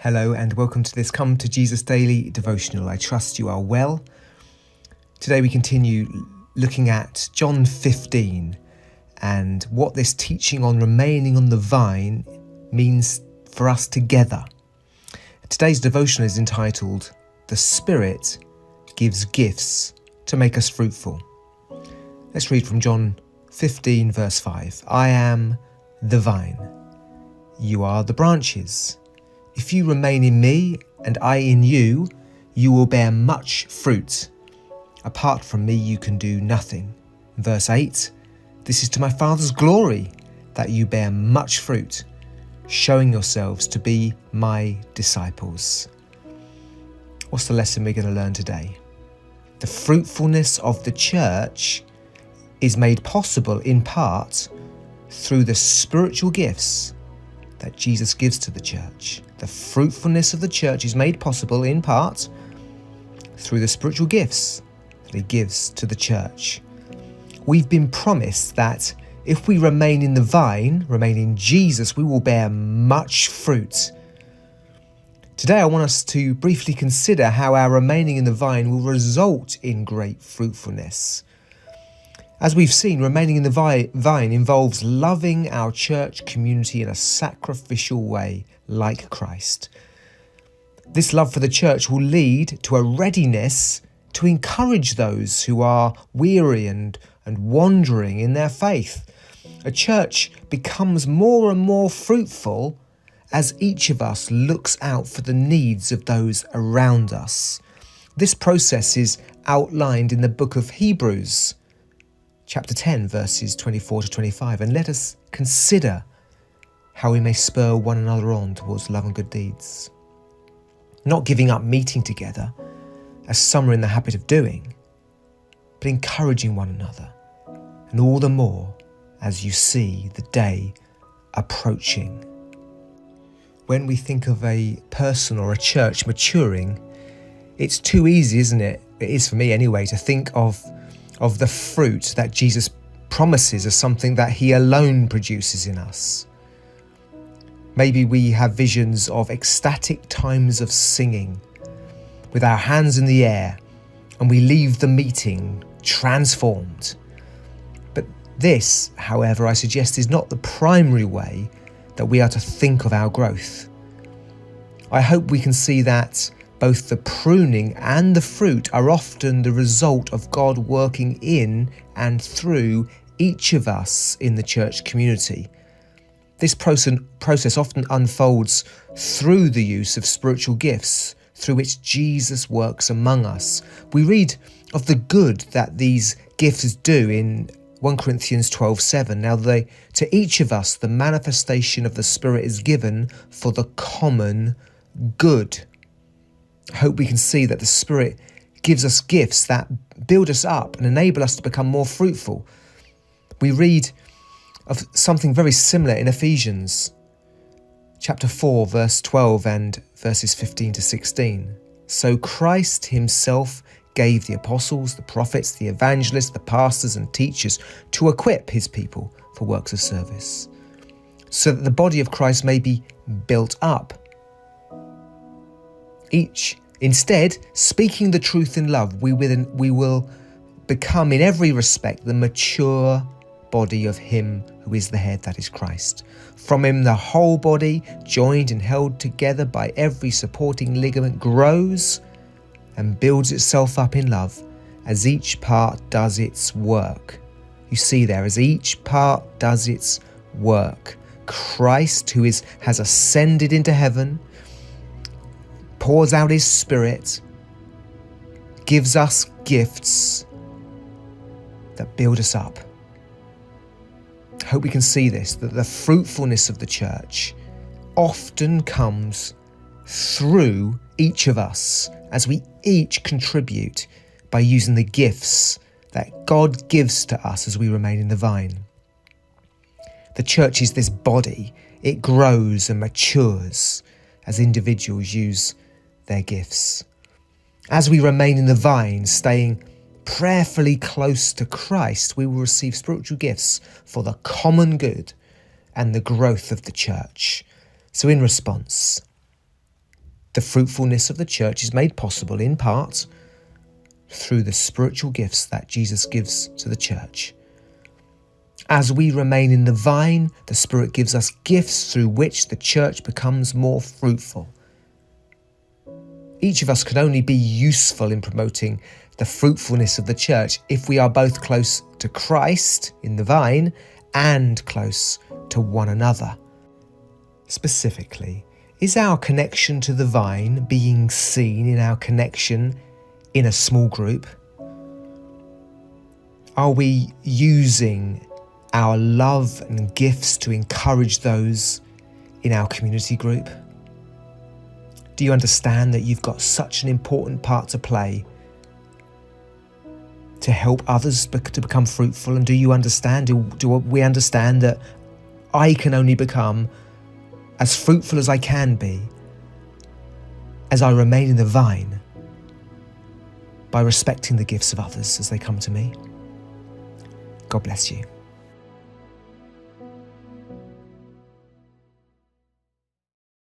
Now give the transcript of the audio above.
Hello and welcome to this Come to Jesus Daily devotional. I trust you are well. Today we continue looking at John 15 and what this teaching on remaining on the vine means for us together. Today's devotional is entitled, "The Spirit Gives Gifts to Make Us Fruitful." Let's read from John 15 verse 5. "I am the vine. You are the branches. If you remain in me and I in you, you will bear much fruit. Apart from me, you can do nothing." Verse 8, "This is to my Father's glory, that you bear much fruit, showing yourselves to be my disciples." What's the lesson we're going to learn today? The fruitfulness of the church is made possible in part through the spiritual gifts that Jesus gives to the church. The fruitfulness of the church is made possible in part through the spiritual gifts that he gives to the church. We've been promised that if we remain in the vine, remain in Jesus, we will bear much fruit. Today I want us to briefly consider how our remaining in the vine will result in great fruitfulness. As we've seen, remaining in the vine involves loving our church community in a sacrificial way, like Christ. This love for the church will lead to a readiness to encourage those who are weary and wandering in their faith. A church becomes more and more fruitful as each of us looks out for the needs of those around us. This process is outlined in the book of Hebrews, chapter 10, verses 24 to 25, and let us consider how we may spur one another on towards love and good deeds. Not giving up meeting together, as some are in the habit of doing, but encouraging one another, and all the more as you see the day approaching. When we think of a person or a church maturing, it's too easy, isn't it? It is for me anyway, to think of the fruit that Jesus promises as something that he alone produces in us. Maybe we have visions of ecstatic times of singing with our hands in the air, and we leave the meeting transformed. But this, however, I suggest is not the primary way that we are to think of our growth. I hope we can see that both the pruning and the fruit are often the result of God working in and through each of us in the church community. This process often unfolds through the use of spiritual gifts through which Jesus works among us. We read of the good that these gifts do in 1 Corinthians 12:7. "Now to each of us the manifestation of the Spirit is given for the common good." I hope we can see that the Spirit gives us gifts that build us up and enable us to become more fruitful. We read of something very similar in Ephesians chapter 4, verse 12 and verses 15 to 16. "So Christ himself gave the apostles, the prophets, the evangelists, the pastors and teachers to equip his people for works of service, so that the body of Christ may be built up. Instead, speaking the truth in love, we will become in every respect the mature body of him who is the head, that is Christ. From him the whole body, joined and held together by every supporting ligament, grows and builds itself up in love as each part does its work." You see there, as each part does its work. Christ, who has ascended into heaven, pours out his Spirit, gives us gifts that build us up. I hope we can see this, that the fruitfulness of the church often comes through each of us as we each contribute by using the gifts that God gives to us as we remain in the vine. The church is this body. It grows and matures as individuals use their gifts. As we remain in the vine, staying prayerfully close to Christ, we will receive spiritual gifts for the common good and the growth of the church. So in response, The fruitfulness of the church is made possible in part through the spiritual gifts that Jesus gives to the church. As we remain in the vine, the Spirit gives us gifts through which the church becomes more fruitful. Each of us can only be useful in promoting the fruitfulness of the church if we are both close to Christ in the vine and close to one another. Specifically, is our connection to the vine being seen in our connection in a small group? Are we using our love and gifts to encourage those in our community group? Do you understand that you've got such an important part to play to help others to become fruitful? And do you understand, do we understand that I can only become as fruitful as I can be as I remain in the vine by respecting the gifts of others as they come to me? God bless you.